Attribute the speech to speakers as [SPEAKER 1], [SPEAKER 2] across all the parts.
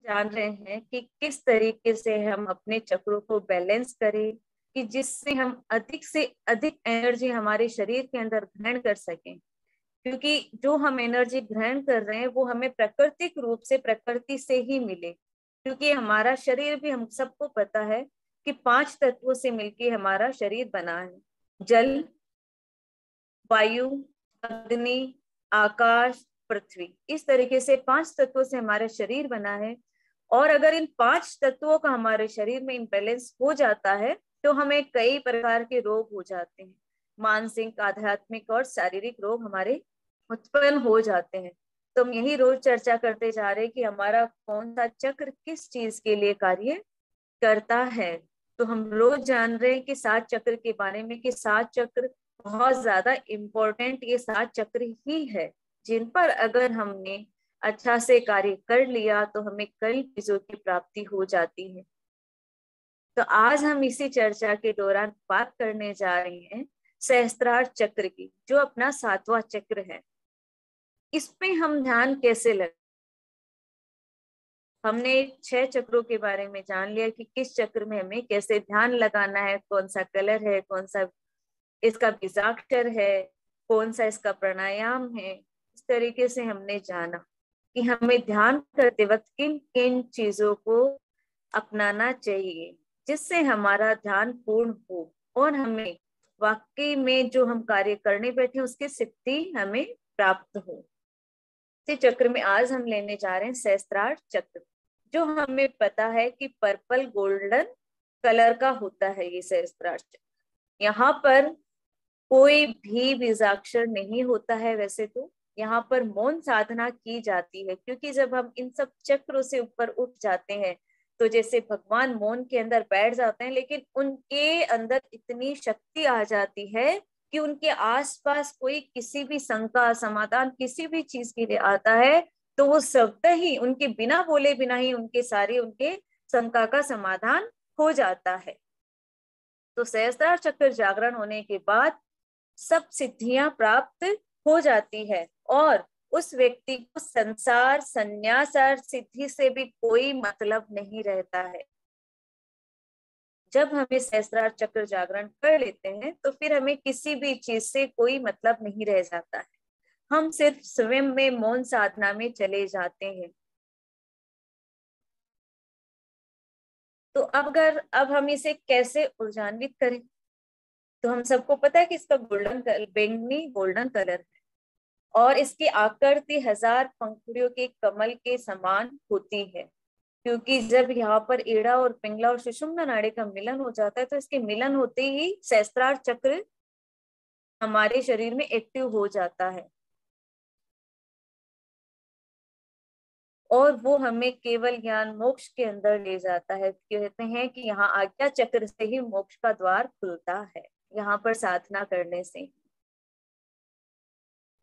[SPEAKER 1] जान रहे हैं कि किस तरीके से हम अपने चक्रों को बैलेंस करें कि जिससे हम अधिक से अधिक एनर्जी हमारे शरीर के अंदर ग्रहण कर सकें। क्योंकि जो हम एनर्जी ग्रहण कर रहे हैं वो हमें प्राकृतिक रूप से प्रकृति से ही मिले, क्योंकि हमारा शरीर भी हम सबको पता है कि 5 तत्वों से मिलके हमारा शरीर बना है। जल, वायु, अग्नि, आकाश, पृथ्वी, इस तरीके से 5 तत्वों से हमारा शरीर बना है। और अगर इन 5 तत्वों का हमारे शरीर में इम्बैलेंस हो जाता है तो हमें कई प्रकार के रोग हो जाते हैं। मानसिक, आध्यात्मिक और शारीरिक रोग हमारे उत्पन्न हो जाते हैं। तो हम यही रोज चर्चा करते जा रहे हैं कि हमारा कौन सा चक्र किस चीज के लिए कार्य करता है। तो हम रोज जान रहे हैं कि 7 चक्र के बारे में कि 7 चक्र बहुत ज्यादा इम्पोर्टेंट, ये 7 चक्र ही है जिन पर अगर हमने अच्छा से कार्य कर लिया तो हमें कई चीजों की प्राप्ति हो जाती है। तो आज हम इसी चर्चा के दौरान बात करने जा रहे हैं सहस्त्रार चक्र की, जो अपना 7वां चक्र है। इस पे हम ध्यान कैसे लगे। हमने 6 चक्रों के बारे में जान लिया कि किस चक्र में हमें कैसे ध्यान लगाना है, कौन सा कलर है, कौन सा इसका बीजाक्षर है, कौन सा इसका प्राणायाम है। इस तरीके से हमने जाना कि हमें ध्यान करते वक्त किन किन चीजों को अपनाना चाहिए जिससे हमारा ध्यान पूर्ण हो और हमें वाकई में जो हम कार्य करने बैठे उसकी सिद्धि हमें प्राप्त हो। इस चक्र में आज हम लेने जा रहे हैं सहस्त्रार चक्र, जो हमें पता है कि पर्पल गोल्डन कलर का होता है। ये सहस्त्रार चक्र, यहाँ पर कोई भी बीजाक्षर नहीं होता है। वैसे तो यहाँ पर मौन साधना की जाती है, क्योंकि जब हम इन सब चक्रों से ऊपर उठ जाते हैं तो जैसे भगवान मौन के अंदर बैठ जाते हैं, लेकिन उनके अंदर इतनी शक्ति आ जाती है कि उनके आसपास कोई किसी भी शंका समाधान किसी भी चीज के लिए आता है तो वो स्वतः ही उनके बिना बोले बिना ही उनके शंका का समाधान हो जाता है। तो सहस्त्रार चक्र जागरण होने के बाद सब सिद्धियां प्राप्त हो जाती है और उस व्यक्ति को संसार संन्यास और सिद्धि से भी कोई मतलब नहीं रहता है। जब हमें सहस्त्रार चक्र जागरण कर लेते हैं तो फिर हमें किसी भी चीज से कोई मतलब नहीं रह जाता है। हम सिर्फ स्वयं में मौन साधना में चले जाते हैं। तो अब हम इसे कैसे ऊर्जान्वित करें। तो हम सबको पता है कि इसका बैंगनी गोल्डन कलर है और इसकी आकृति 1000 पंखुड़ियों के कमल के समान होती है, क्योंकि जब यहाँ पर एड़ा और पिंगला और सुषुम्ना नाड़ी का मिलन हो जाता है तो इसके मिलन होते ही सहस्त्रार चक्र हमारे शरीर में एक्टिव हो जाता है और वो हमें केवल ज्ञान मोक्ष के अंदर ले जाता है। कहते हैं कि यहाँ आज्ञा चक्र से ही मोक्ष का द्वार खुलता है, यहाँ पर साधना करने से।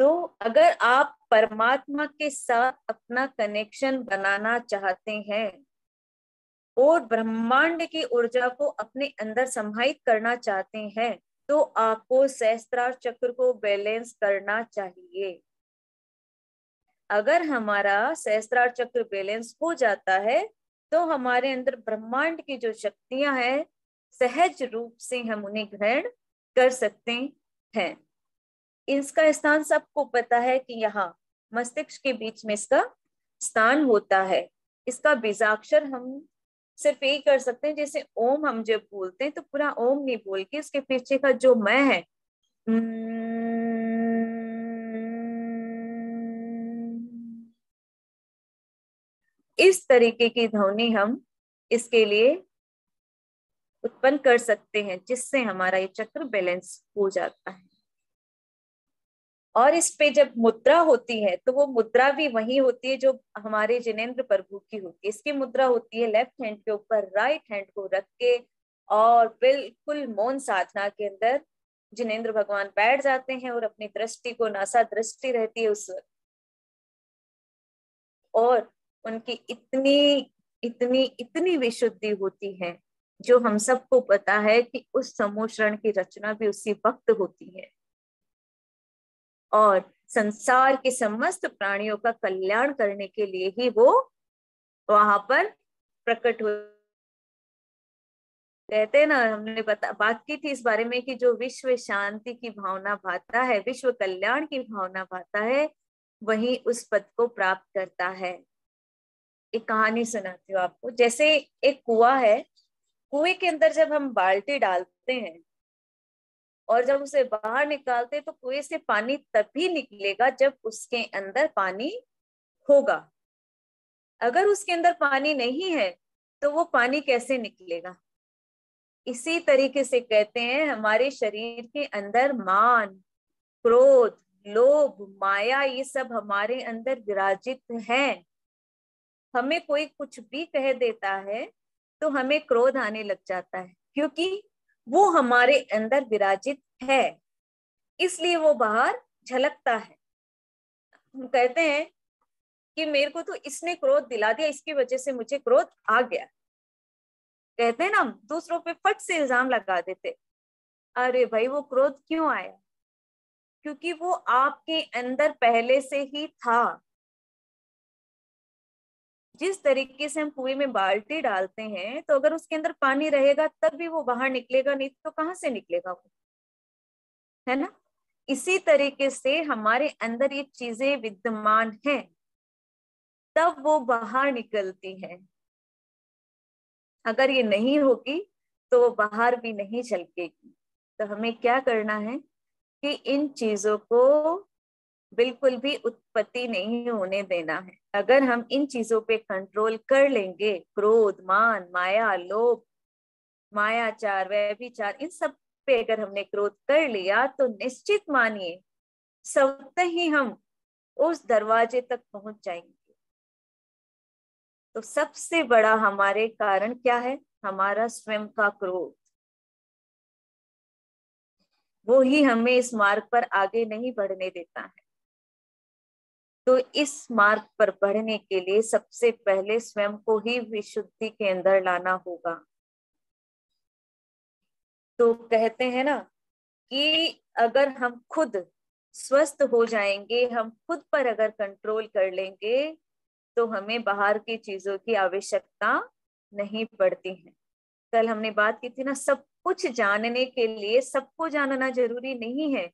[SPEAKER 1] तो अगर आप परमात्मा के साथ अपना कनेक्शन बनाना चाहते हैं और ब्रह्मांड की ऊर्जा को अपने अंदर समाहित करना चाहते हैं तो आपको सहस्त्रार चक्र को बैलेंस करना चाहिए। अगर हमारा सहस्त्रार चक्र बैलेंस हो जाता है तो हमारे अंदर ब्रह्मांड की जो शक्तियां हैं सहज रूप से हम उन्हें ग्रहण कर सकते हैं। इसका स्थान सबको पता है कि यहाँ मस्तिष्क के बीच में इसका स्थान होता है। इसका बीजाक्षर हम सिर्फ यही कर सकते हैं, जैसे ओम हम जब बोलते हैं तो पूरा ओम नहीं बोल के उसके पीछे का जो मैं है इस तरीके की ध्वनि हम इसके लिए उत्पन्न कर सकते हैं, जिससे हमारा ये चक्र बैलेंस हो जाता है। और इस पे जब मुद्रा होती है तो वो मुद्रा भी वही होती है जो हमारे जिनेंद्र प्रभु की होती है। इसकी मुद्रा होती है लेफ्ट हैंड के ऊपर राइट हैंड को रख के और बिल्कुल मौन साधना के अंदर जिनेंद्र भगवान बैठ जाते हैं और अपनी दृष्टि को नासा दृष्टि रहती है उस और उनकी इतनी इतनी इतनी विशुद्धि होती है जो हम सबको पता है कि उस समोषण की रचना भी उसी वक्त होती है और संसार के समस्त प्राणियों का कल्याण करने के लिए ही वो वहां पर प्रकट हो। कहते हैं ना, हमने बात की थी इस बारे में कि जो विश्व शांति की भावना भाता है, विश्व कल्याण की भावना भाता है, वही उस पद को प्राप्त करता है। एक कहानी सुनाती हूँ आपको। जैसे एक कुआं है, कुएं के अंदर जब हम बाल्टी डालते हैं और जब उसे बाहर निकालते हैं, तो कुएं से पानी तभी निकलेगा जब उसके अंदर पानी होगा। अगर उसके अंदर पानी नहीं है तो वो पानी कैसे निकलेगा? इसी तरीके से कहते हैं हमारे शरीर के अंदर मान, क्रोध, लोभ, माया, ये सब हमारे अंदर विराजित हैं। हमें कोई कुछ भी कह देता है तो हमें क्रोध आने लग जाता है, क्योंकि वो हमारे अंदर विराजित है, इसलिए वो बाहर झलकता है। हम कहते हैं कि मेरे को तो इसने क्रोध दिला दिया, इसकी वजह से मुझे क्रोध आ गया। कहते हैं ना, हम दूसरों पे फट से इल्जाम लगा देते। अरे भाई, वो क्रोध क्यों आया? क्योंकि वो आपके अंदर पहले से ही था। जिस तरीके से हम कुएं में बाल्टी डालते हैं, तो अगर उसके अंदर पानी रहेगा तब भी वो बाहर निकलेगा, नहीं तो कहाँ से निकलेगा वो, है ना? इसी तरीके से हमारे अंदर ये चीजें विद्यमान हैं, तब वो बाहर निकलती है। अगर ये नहीं होगी तो वो बाहर भी नहीं झलकेगी। तो हमें क्या करना है कि इन चीजों को बिल्कुल भी उत्पत्ति नहीं होने देना है। अगर हम इन चीजों पे कंट्रोल कर लेंगे, क्रोध, मान, माया, लोभ, मायाचार, व्यभिचार, इन सब पे अगर हमने क्रोध कर लिया, तो निश्चित मानिए स्वतः ही हम उस दरवाजे तक पहुंच जाएंगे। तो सबसे बड़ा हमारे कारण क्या है? हमारा स्वयं का क्रोध। वो ही हमें इस मार्ग पर आगे नहीं बढ़ने देता है। तो इस मार्ग पर बढ़ने के लिए सबसे पहले स्वयं को ही विशुद्धि के अंदर लाना होगा। तो कहते हैं ना कि अगर हम खुद स्वस्थ हो जाएंगे, हम खुद पर अगर कंट्रोल कर लेंगे, तो हमें बाहर की चीजों की आवश्यकता नहीं पड़ती है। कल हमने बात की थी ना, सब कुछ जानने के लिए सबको जानना जरूरी नहीं है।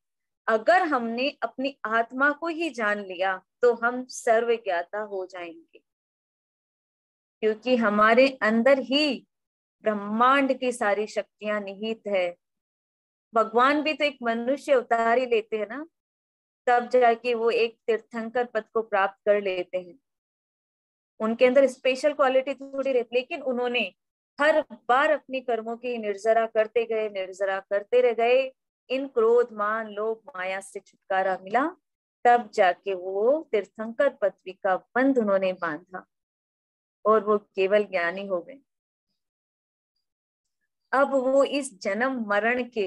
[SPEAKER 1] अगर हमने अपनी आत्मा को ही जान लिया तो हम सर्वज्ञाता हो जाएंगे, क्योंकि हमारे अंदर ही ब्रह्मांड की सारी शक्तियां निहित है। भगवान भी तो एक मनुष्य अवतार ही लेते हैं ना, तब जाके वो एक तीर्थंकर पद को प्राप्त कर लेते हैं। उनके अंदर स्पेशल क्वालिटी थोड़ी रहती, लेकिन उन्होंने हर बार अपनी कर्मों की निर्जरा करते गए, निर्जरा करते रह गए। इन क्रोध, मान, लोभ, माया से छुटकारा मिला, तब जाके वो तीर्थंकर पदवी का बंध उन्होंने बांधा और वो केवल ज्ञानी हो गए। अब वो इस जन्म मरण के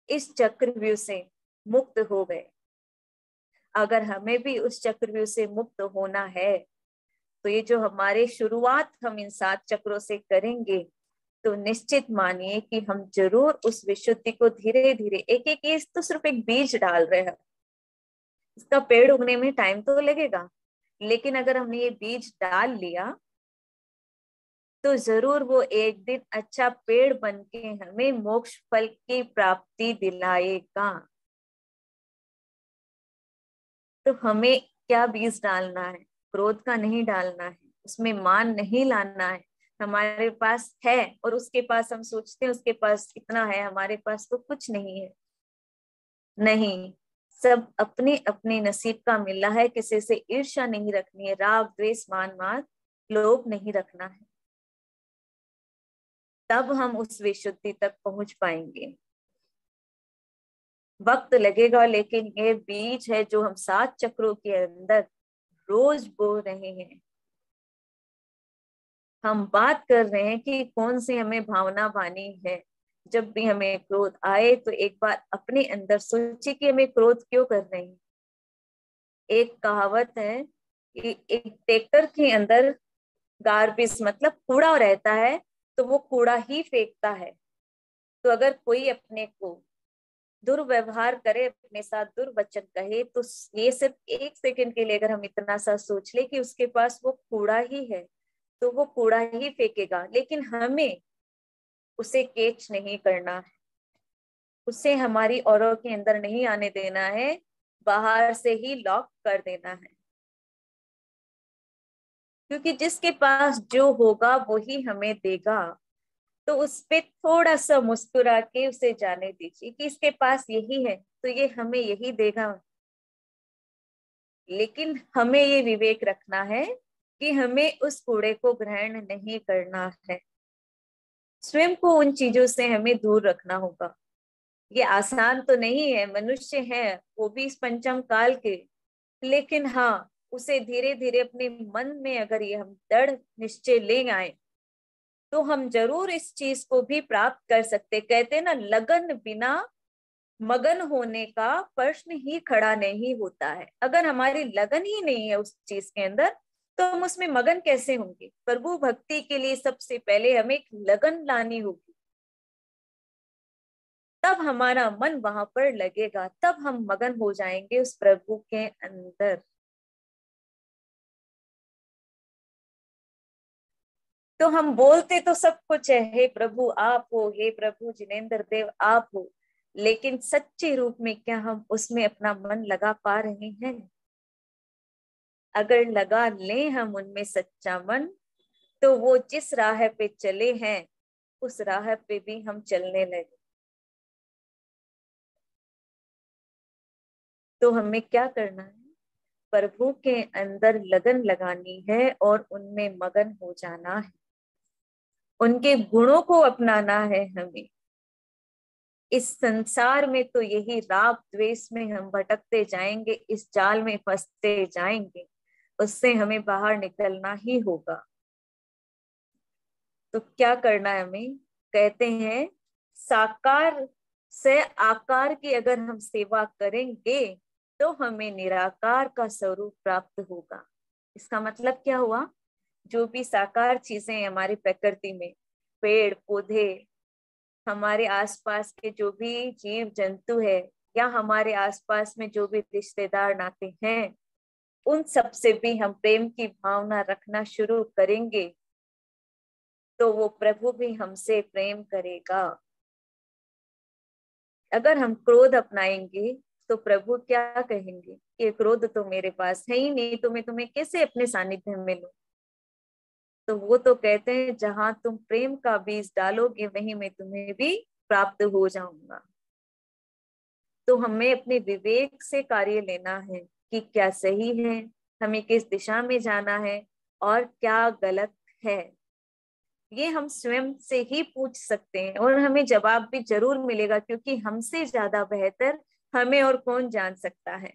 [SPEAKER 1] इस चक्रव्यूह से मुक्त हो गए। अगर हमें भी उस चक्रव्यूह से मुक्त होना है, तो ये जो हमारे शुरुआत हम इन 7 चक्रों से करेंगे, तो निश्चित मानिए कि हम जरूर उस विशुद्धि को धीरे धीरे, एक एक, ये तो सिर्फ एक बीज डाल रहे हैं। इसका पेड़ उगने में टाइम तो लगेगा, लेकिन अगर हमने ये बीज डाल लिया तो जरूर वो एक दिन अच्छा पेड़ बन के हमें मोक्ष फल की प्राप्ति दिलाएगा। तो हमें क्या बीज डालना है? क्रोध का नहीं डालना है, उसमें मान नहीं लाना है। हमारे पास है और उसके पास हम सोचते हैं उसके पास इतना है, हमारे पास तो कुछ नहीं है। नहीं, सब अपने अपने नसीब का मिला है। किसी से ईर्ष्या नहीं रखनी है, राग, द्वेष, मान, मात, लोभ नहीं रखना है। तब हम उस विशुद्धि तक पहुंच पाएंगे। वक्त लगेगा, लेकिन ये बीज है जो हम 7 चक्रों के अंदर रोज बो रहे हैं। हम बात कर रहे हैं कि कौन सी हमें भावना बानी है। जब भी हमें क्रोध आए तो एक बार अपने अंदर सोचिए कि हमें क्रोध क्यों कर रहे हैं। एक कहावत है कि एक ट्रैक्टर के अंदर गार्बेज मतलब कूड़ा रहता है, तो वो कूड़ा ही फेंकता है। तो अगर कोई अपने को दुर्व्यवहार करे, अपने साथ दुर्वचन कहे, तो ये सिर्फ 1 सेकंड के लिए अगर हम इतना सा सोच ले कि उसके पास वो कूड़ा ही है, तो वो कूड़ा ही फेंकेगा, लेकिन हमें उसे कैच नहीं करना है, उसे हमारी औरों के अंदर नहीं आने देना है, बाहर से ही लॉक कर देना है। क्योंकि जिसके पास जो होगा वो ही हमें देगा। तो उस पे थोड़ा सा मुस्कुरा के उसे जाने दीजिए कि इसके पास यही है तो ये हमें यही देगा। लेकिन हमें ये विवेक रखना है कि हमें उस कूड़े को ग्रहण नहीं करना है, स्वयं को उन चीजों से हमें दूर रखना होगा। ये आसान तो नहीं है, मनुष्य है वो भी इस पंचम काल के, लेकिन हाँ, उसे धीरे धीरे अपने मन में अगर ये हम दृढ़ निश्चय ले आए तो हम जरूर इस चीज को भी प्राप्त कर सकते। कहते ना, लगन बिना मगन होने का प्रश्न ही खड़ा नहीं होता है। अगर हमारी लगन ही नहीं है उस चीज के अंदर, तो हम उसमें मगन कैसे होंगे। प्रभु भक्ति के लिए सबसे पहले हमें एक लगन लानी होगी, तब हमारा मन वहां पर लगेगा, तब हम मगन हो जाएंगे उस प्रभु के अंदर। तो हम बोलते तो सब कुछ है, हे प्रभु आप हो, हे प्रभु जिनेंद्र देव आप हो, लेकिन सच्चे रूप में क्या हम उसमें अपना मन लगा पा रहे हैं। अगर लगा ले हम उनमें सच्चा मन, तो वो जिस राह पे चले हैं उस राह पे भी हम चलने लगे। तो हमें क्या करना है, प्रभु के अंदर लगन लगानी है और उनमें मगन हो जाना है, उनके गुणों को अपनाना है हमें। इस संसार में तो यही राग द्वेष में हम भटकते जाएंगे, इस जाल में फंसते जाएंगे, उससे हमें बाहर निकलना ही होगा। तो क्या करना है हमें, कहते हैं साकार से आकार की अगर हम सेवा करेंगे तो हमें निराकार का स्वरूप प्राप्त होगा। इसका मतलब क्या हुआ, जो भी साकार चीजें हमारी प्रकृति में, पेड़ पौधे, हमारे आसपास के जो भी जीव जंतु है, या हमारे आसपास में जो भी रिश्तेदार नाते हैं, उन सब से भी हम प्रेम की भावना रखना शुरू करेंगे तो वो प्रभु भी हमसे प्रेम करेगा। अगर हम क्रोध अपनाएंगे तो प्रभु क्या कहेंगे, ये क्रोध तो मेरे पास है ही नहीं, तो मैं तुम्हें कैसे अपने सानिध्य में लूं। तो वो तो कहते हैं जहां तुम प्रेम का बीज डालोगे वहीं मैं तुम्हें भी प्राप्त हो जाऊंगा। तो हमें अपने विवेक से कार्य लेना है कि क्या सही है, हमें किस दिशा में जाना है और क्या गलत है। ये हम स्वयं से ही पूछ सकते हैं और हमें जवाब भी जरूर मिलेगा, क्योंकि हमसे ज्यादा बेहतर हमें और कौन जान सकता है।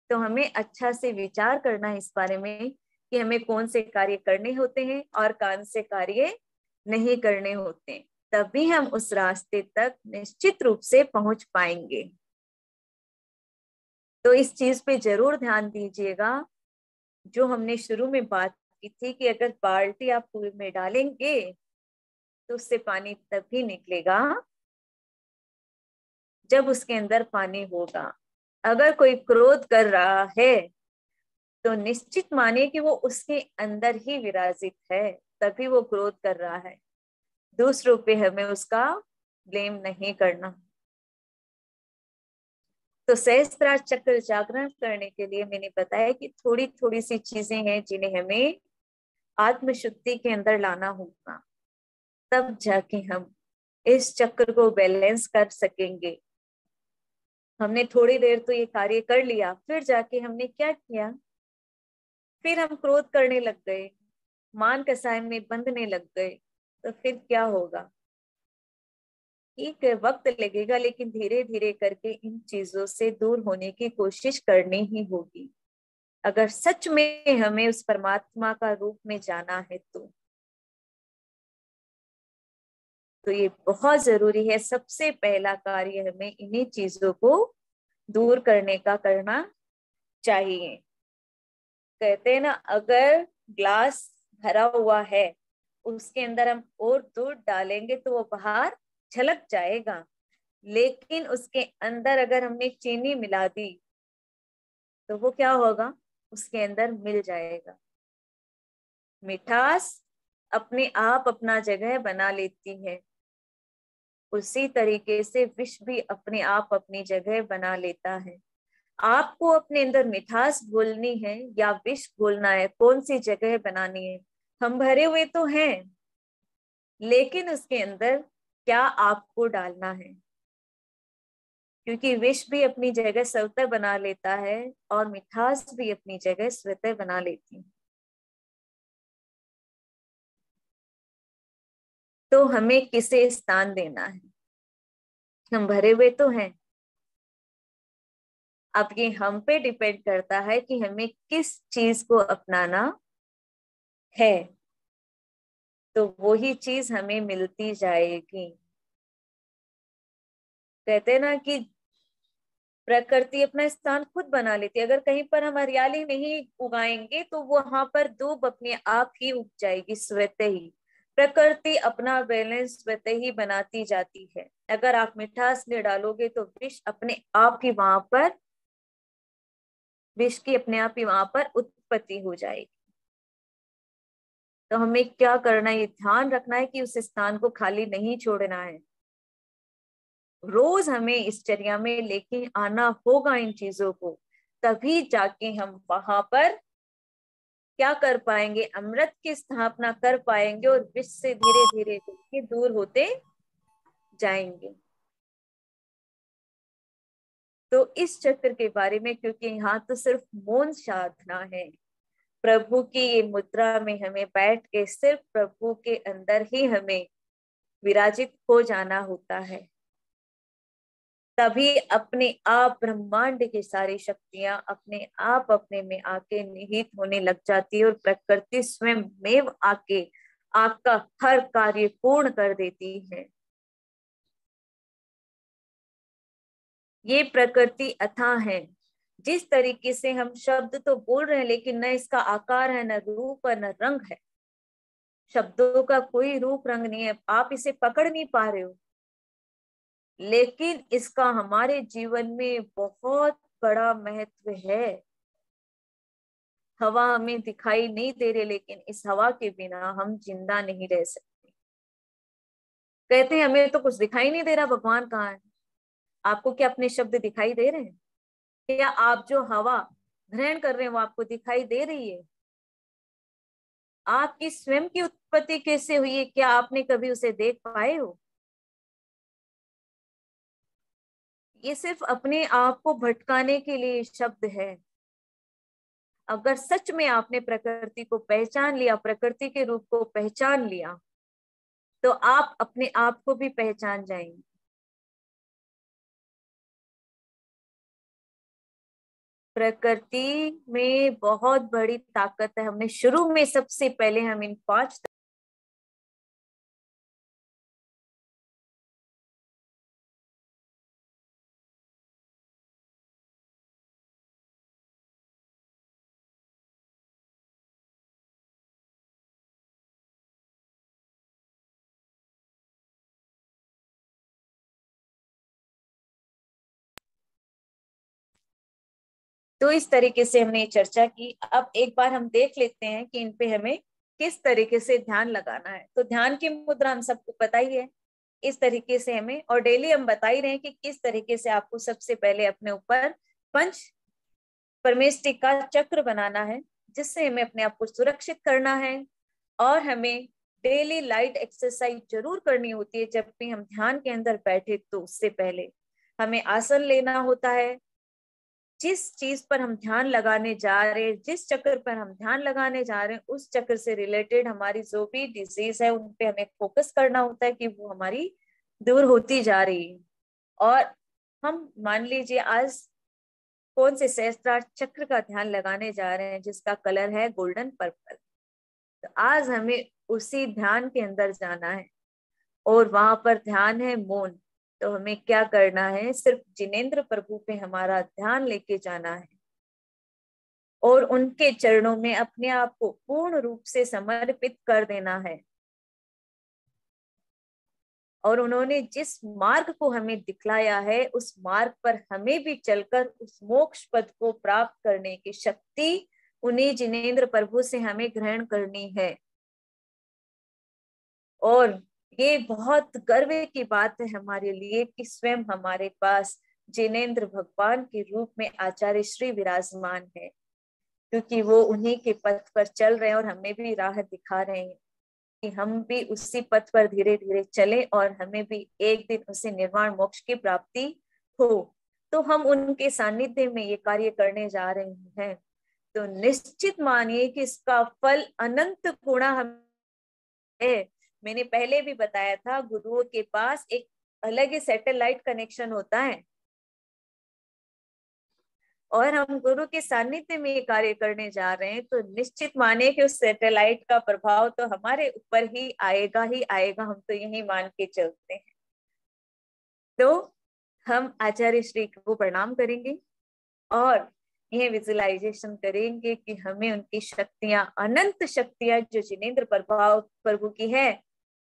[SPEAKER 1] तो हमें अच्छा से विचार करना है इस बारे में कि हमें कौन से कार्य करने होते हैं और कौन से कार्य नहीं करने होते, तभी हम उस रास्ते तक निश्चित रूप से पहुंच पाएंगे। तो इस चीज पे जरूर ध्यान दीजिएगा, जो हमने शुरू में बात की थी कि अगर बाल्टी आप कुएं में डालेंगे तो उससे पानी तभी निकलेगा जब उसके अंदर पानी होगा। अगर कोई क्रोध कर रहा है तो निश्चित माने कि वो उसके अंदर ही विराजित है, तभी वो क्रोध कर रहा है। दूसरों पे हमें उसका ब्लेम नहीं करना। तो सहस्त्रार चक्र जागरण करने के लिए मैंने बताया कि थोड़ी थोड़ी सी चीजें हैं जिन्हें हमें आत्मशुद्धि के अंदर लाना होगा, तब जाके हम इस चक्र को बैलेंस कर सकेंगे। हमने थोड़ी देर तो ये कार्य कर लिया, फिर जाके हमने क्या किया, फिर हम क्रोध करने लग गए, मान कसाय में बंधने लग गए, तो फिर क्या होगा। ठीक है, वक्त लगेगा, लेकिन धीरे धीरे करके इन चीजों से दूर होने की कोशिश करनी ही होगी, अगर सच में हमें उस परमात्मा का रूप में जाना है तो ये बहुत जरूरी है। सबसे पहला कार्य हमें इन्हीं चीजों को दूर करने का करना चाहिए। कहते हैं ना, अगर ग्लास भरा हुआ है, उसके अंदर हम और दूध डालेंगे तो वो बाहर छलक जाएगा, लेकिन उसके अंदर अगर हमने चीनी मिला दी तो वो क्या होगा, उसके अंदर मिल जाएगा। मिठास अपने आप अपना जगह बना लेती है, उसी तरीके से विष भी अपने आप अपनी जगह बना लेता है। आपको अपने अंदर मिठास घोलनी है या विष घोलना है, कौन सी जगह बनानी है? हम भरे हुए तो हैं, लेकिन उसके अंदर क्या आपको डालना है? क्योंकि विष भी अपनी जगह स्वतः बना लेता है और मिठास भी अपनी जगह स्वतः बना लेती है। तो हमें किसे स्थान देना है? हम भरे हुए तो हैं, अब ये हम पे डिपेंड करता है कि हमें किस चीज को अपनाना है, तो वही चीज हमें मिलती जाएगी। कहते हैं ना कि प्रकृति अपना स्थान खुद बना लेती है। अगर कहीं पर हम हरियाली नहीं उगाएंगे तो वहां पर धूप अपने आप ही उग जाएगी स्वतः ही। प्रकृति अपना बैलेंस स्वतः ही बनाती जाती है। अगर आप मिठास ले डालोगे तो विष अपने आप ही वहां पर, विष की अपने आप ही वहां पर उत्पत्ति हो जाएगी। तो हमें क्या करना है, ये ध्यान रखना है कि उस स्थान को खाली नहीं छोड़ना है। रोज हमें इस चर्या में लेके आना होगा इन चीजों को, तभी जाके हम वहां पर क्या कर पाएंगे, अमृत की स्थापना कर पाएंगे और विष से धीरे धीरे धीरे दूर होते जाएंगे। तो इस चक्र के बारे में, क्योंकि यहाँ तो सिर्फ मौन साधना है, प्रभु की ये मुद्रा में हमें बैठ के सिर्फ प्रभु के अंदर ही हमें विराजित हो जाना होता है, तभी अपने आप ब्रह्मांड की सारी शक्तियां अपने आप अपने में आके निहित होने लग जाती है और प्रकृति स्वयं में आके आपका हर कार्य पूर्ण कर देती है। ये प्रकृति अथाह है। जिस तरीके से हम शब्द तो बोल रहे हैं लेकिन न इसका आकार है, न रूप है, न रंग है। शब्दों का कोई रूप रंग नहीं है, आप इसे पकड़ नहीं पा रहे हो, लेकिन इसका हमारे जीवन में बहुत बड़ा महत्व है। हवा हमें दिखाई नहीं दे रही, लेकिन इस हवा के बिना हम जिंदा नहीं रह सकते। कहते हैं हमें तो कुछ दिखाई नहीं दे रहा, भगवान कहाँ है? आपको क्या अपने शब्द दिखाई दे रहे हैं? क्या आप जो हवा ग्रहण कर रहे हैं वो आपको दिखाई दे रही है? आपकी स्वयं की उत्पत्ति कैसे हुई है, क्या आपने कभी उसे देख पाए हो? ये सिर्फ अपने आप को भटकाने के लिए शब्द है। अगर सच में आपने प्रकृति को पहचान लिया, प्रकृति के रूप को पहचान लिया, तो आप अपने आप को भी पहचान जाएंगे। प्रकृति में बहुत बड़ी ताकत है। हमने शुरू में सबसे पहले हम इन 5, तो इस तरीके से हमने चर्चा की। अब एक बार हम देख लेते हैं कि इन पे हमें किस तरीके से ध्यान लगाना है। तो ध्यान की मुद्रा हम सबको पता ही है, इस तरीके से हमें, और डेली हम बता ही रहे हैं कि किस तरीके से आपको सबसे पहले अपने ऊपर पंच परमेष्टि का चक्र बनाना है, जिससे हमें अपने आप को सुरक्षित करना है। और हमें डेली लाइट एक्सरसाइज जरूर करनी होती है। जब भी हम ध्यान के अंदर बैठे तो उससे पहले हमें आसन लेना होता है। जिस चीज पर हम ध्यान लगाने जा रहे हैं, जिस चक्र पर हम ध्यान लगाने जा रहे हैं, उस चक्र से रिलेटेड हमारी जो भी डिजीज है उन पे हमें फोकस करना होता है कि वो हमारी दूर होती जा रही है। और हम मान लीजिए आज कौन से सहस्त्रार चक्र का ध्यान लगाने जा रहे हैं, जिसका कलर है गोल्डन पर्पल। तो आज हमें उसी ध्यान के अंदर जाना है और वहां पर ध्यान है मौन। तो हमें क्या करना है, सिर्फ जिनेंद्र प्रभु पे हमारा ध्यान लेके जाना है और उनके चरणों में अपने आप को पूर्ण रूप से समर्पित कर देना है। और उन्होंने जिस मार्ग को हमें दिखलाया है उस मार्ग पर हमें भी चलकर उस मोक्ष पद को प्राप्त करने की शक्ति उन्हीं जिनेंद्र प्रभु से हमें ग्रहण करनी है। और ये बहुत गर्व की बात है हमारे लिए कि स्वयं हमारे पास जिनेंद्र भगवान के रूप में आचार्य श्री विराजमान है, क्योंकि वो उन्हीं के पथ पर चल रहे हैं और हमें भी राह दिखा रहे हैं कि हम भी उसी पथ पर धीरे धीरे चलें और हमें भी एक दिन उसे निर्वाण मोक्ष की प्राप्ति हो। तो हम उनके सानिध्य में ये कार्य करने जा रहे हैं, तो निश्चित मानिए कि इसका फल अनंत गुणा हम है। मैंने पहले भी बताया था, गुरुओं के पास एक अलग ही सैटेलाइट कनेक्शन होता है और हम गुरु के सानिध्य में ये कार्य करने जा रहे हैं, तो निश्चित माने कि उस सैटेलाइट का प्रभाव तो हमारे ऊपर ही आएगा, हम तो यही मान के चलते हैं। तो हम आचार्य श्री को प्रणाम करेंगे और यह विजुअलाइजेशन करेंगे कि हमें उनकी शक्तियां, अनंत शक्तियां जो जिनेंद्र प्रभाव प्रभु की है,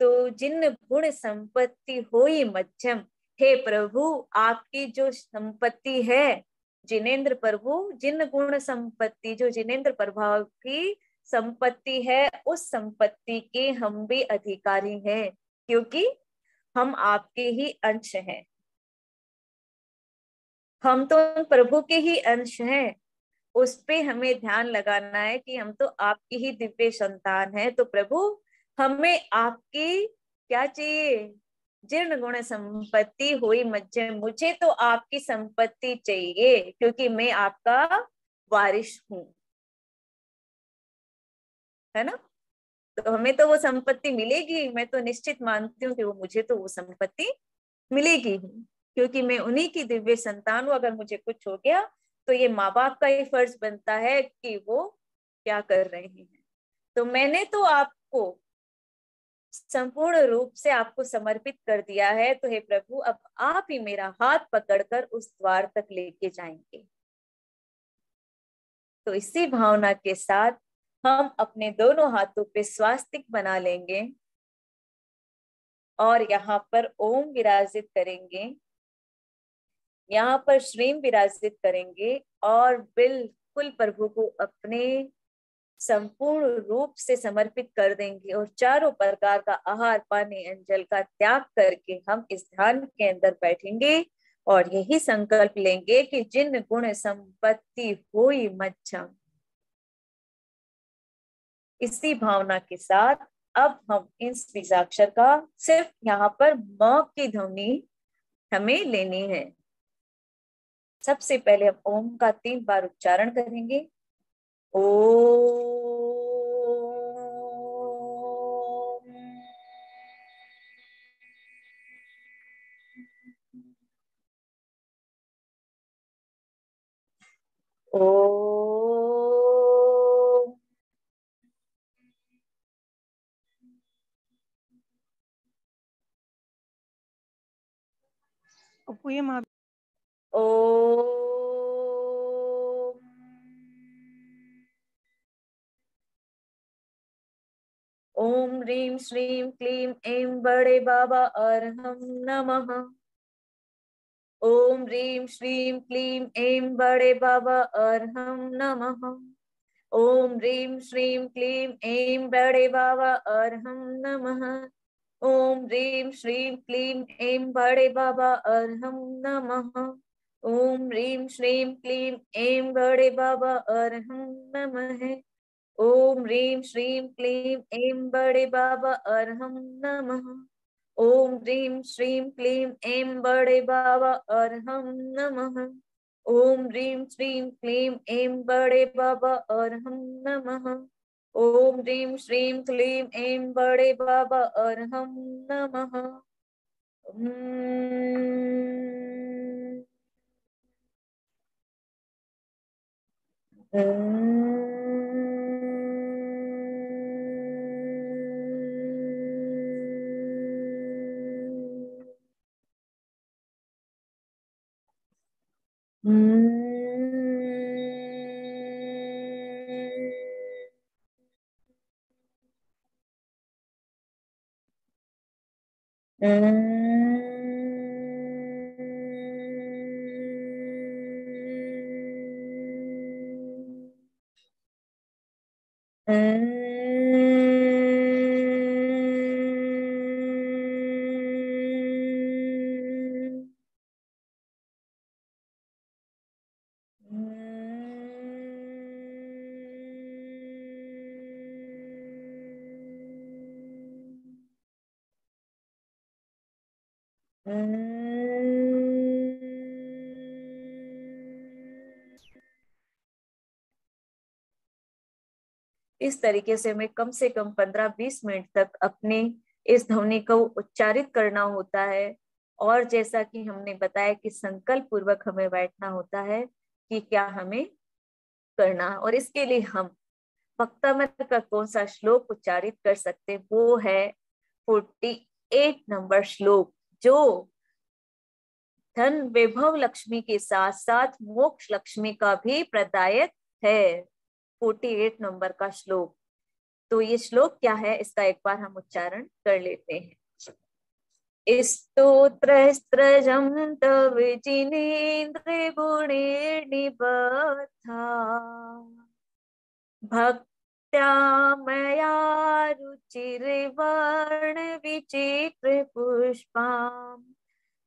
[SPEAKER 1] तो जिन गुण संपत्ति होई मध्यम, हे प्रभु आपकी जो संपत्ति है जिनेंद्र प्रभु, जिन गुण संपत्ति जो जिनेंद्र प्रभाव की संपत्ति है, उस संपत्ति के हम भी अधिकारी हैं, क्योंकि हम आपके ही अंश हैं। हम तो प्रभु के ही अंश हैं। उस पे हमें ध्यान लगाना है कि हम तो आपकी ही दिव्य संतान है। तो प्रभु हमें आपकी क्या चाहिए? जीर्ण गुण संपत्ति हुई मज्जन, मुझे तो आपकी संपत्ति चाहिए क्योंकि मैं आपका वारिस हूं, है ना। तो हमें तो वो संपत्ति मिलेगी, मैं तो निश्चित मानती हूँ कि वो मुझे तो वो संपत्ति मिलेगी ही, क्योंकि मैं उन्हीं की दिव्य संतान हूँ। अगर मुझे कुछ हो गया तो ये माँ बाप का ही फर्ज बनता है कि वो क्या कर रहे हैं। तो मैंने तो आपको संपूर्ण रूप से आपको समर्पित कर दिया है, तो हे प्रभु अब आप ही मेरा हाथ पकड़कर उस द्वार तक लेके जाएंगे। तो इसी भावना के साथ हम अपने दोनों हाथों पे स्वास्तिक बना लेंगे और यहाँ पर ओम विराजित करेंगे, यहाँ पर श्रीम विराजित करेंगे और बिल्कुल प्रभु को अपने संपूर्ण रूप से समर्पित कर देंगे और चारों प्रकार का आहार पानी अंजल का त्याग करके हम इस ध्यान के अंदर बैठेंगे और यही संकल्प लेंगे कि जिन गुण संपत्ति हुई मच्छम। इसी भावना के साथ अब हम इस बीजाक्षर का सिर्फ यहाँ पर म की ध्वनि हमें लेनी है। सबसे पहले हम ओम का 3 बार उच्चारण करेंगे। ओ ओ ओ ओम ह्रीं श्रीं क्लीं ऐं बड़े बाबा अरहं नमः। ओम ह्रीं श्रीं क्लीं ऐं बड़े बाबा अरहं नमः। ओम ह्रीं श्रीं क्लीं ऐं बड़े बाबा अरहं नमः। ओम ह्रीं श्रीं क्लीं ऐं बड़े बाबा अरहं नमः। ओम ह्रीं श्रीं क्लीं ऐं बड़े बाबा अरहं नमः। ओम ह्रीं श्रीं क्लीं ऐं बड़े बाबा अरहं नमः। ओम ह्रीं श्रीं क्लीं ऐं बड़े बाबा अरहं नमः। ओम ह्रीं श्रीं क्लीं ऐं बड़े बाबा अरहं नमः। ओम ह्रीं श्रीं क्लीं ऐं बड़े बाबा अरहं नमः। इस तरीके से हमें कम से कम 15-20 मिनट तक अपने इस ध्वनि को उच्चारित करना होता है। और जैसा कि हमने बताया कि संकल्प पूर्वक हमें बैठना होता है कि क्या हमें करना, और इसके लिए हम वक्तामृत का कौन सा श्लोक उच्चारित कर सकते, वो है 48 नंबर श्लोक, जो धन वैभव लक्ष्मी के साथ साथ मोक्ष लक्ष्मी का भी प्रदायक है। 48 नंबर का श्लोक। तो ये श्लोक क्या है, इसका एक बार हम उच्चारण कर लेते हैं। स्तोत्रस्त्रजं तव जिनेन्द्र गुणैर्निबद्धा भक्त्या मया रुचिर्वर्ण विचित्र पुष्पाम्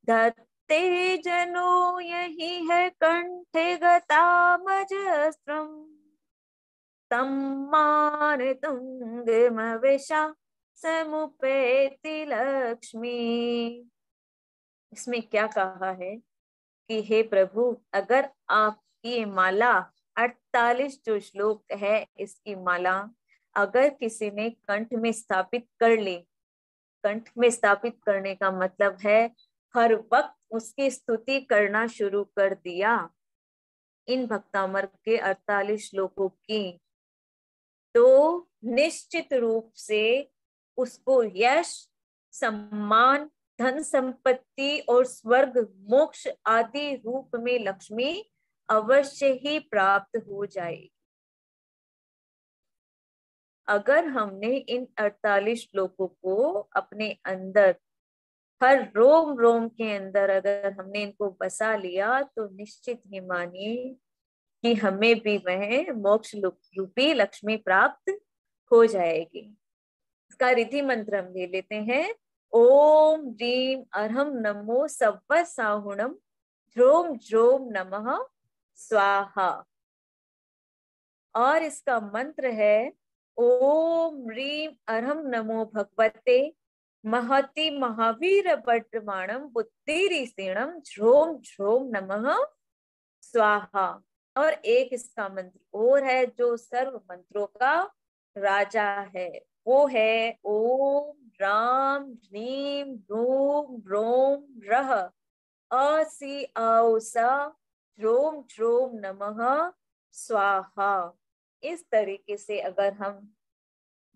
[SPEAKER 1] धत्ते जनो यही है कंठे गतामजस्त्रम् तम्मान तुंगमविशा समुपेति लक्ष्मी। इसमें क्या कहा है कि हे प्रभु, अगर आपकी माला 48 जो श्लोक है, इसकी माला अगर किसी ने कंठ में स्थापित कर ली, कंठ में स्थापित करने का मतलब है हर वक्त उसकी स्तुति करना शुरू कर दिया इन भक्तामृत के 48 श्लोकों की, तो निश्चित रूप से उसको यश, सम्मान, धन संपत्ति और स्वर्ग मोक्ष आदि रूप में लक्ष्मी अवश्य ही प्राप्त हो जाएगी। अगर हमने इन 48 श्लोकों को अपने अंदर, हर रोम रोम के अंदर अगर हमने इनको बसा लिया, तो निश्चित ही मानिए कि हमें भी वह मोक्ष रूपी लक्ष्मी प्राप्त हो जाएगी। इसका रिद्धि मंत्र हम ले लेते हैं। ओम ह्रीम अर्हम नमो सव्व साहुणम ध्रोम ध्रोम नमः स्वाहा। और इसका मंत्र है ओम ह्रीम अर्हम नमो भगवते महति महावीर वर्तमानम बुद्धिरिसीणम ध्रोम ध्रोम नमः स्वाहा। और एक इसका मंत्र और है जो सर्व मंत्रों का राजा है, वो है ओम राम ह्रीम ह्रूम ह्रोम रः असि औसा ध्रोम ध्रोम नमः स्वाहा। इस तरीके से अगर हम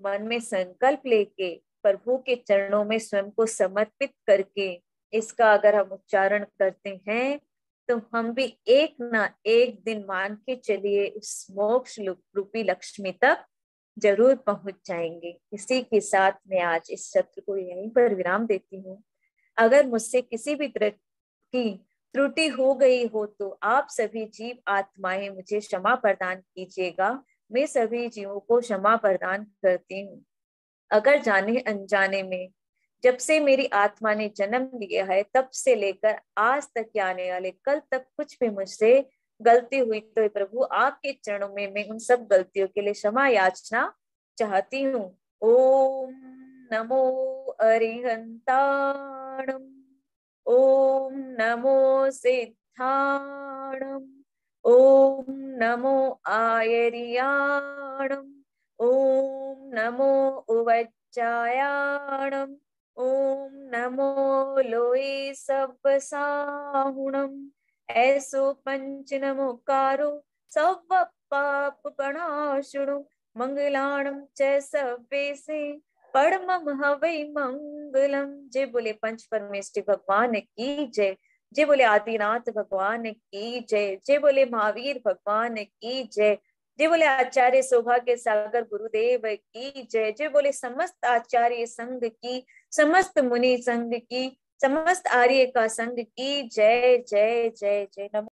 [SPEAKER 1] मन में संकल्प लेके प्रभु के चरणों में स्वयं को समर्पित करके इसका अगर हम उच्चारण करते हैं, तो हम भी एक ना एक दिन मान के चलिए उस मोक्ष रूपी लक्ष्मी तक जरूर पहुंच जाएंगे। इसी के साथ मैं आज इस सत्र को यहीं पर विराम देती हूँ। अगर मुझसे किसी भी तरह की त्रुटि हो गई हो तो आप सभी जीव आत्माएं मुझे क्षमा प्रदान कीजिएगा। मैं सभी जीवों को क्षमा प्रदान करती हूँ। अगर जाने अनजाने में जब से मेरी आत्मा ने जन्म लिया है तब से लेकर आज तक के आने वाले कल तक कुछ भी मुझसे गलती हुई, तो प्रभु आपके चरणों में मैं उन सब गलतियों के लिए क्षमा याचना चाहती हूँ। ओम नमो अरिहंताणम, ओम नमो सिद्धाणम, ओम नमो आयर्याणम, ओम नमो उवज्जायाणम, ओम नमो लोये सब्बसाहुणम। ऐसो पंच नमोकारो सव्व पाप प्रणाशुणु मंगलाणम च सव्वेसे परमं हवै मंगलम। जय बोले पंच परमेष्टि भगवान की जय, जय बोले आदिनाथ भगवान की जय, जय बोले महावीर भगवान की जय, जय बोले आचार्य सौभाग्य सागर गुरुदेव की जय। जय बोले समस्त आचार्य संघ की, समस्त मुनि संघ की, समस्त आर्य का संघ की जय जय जय जय। नमो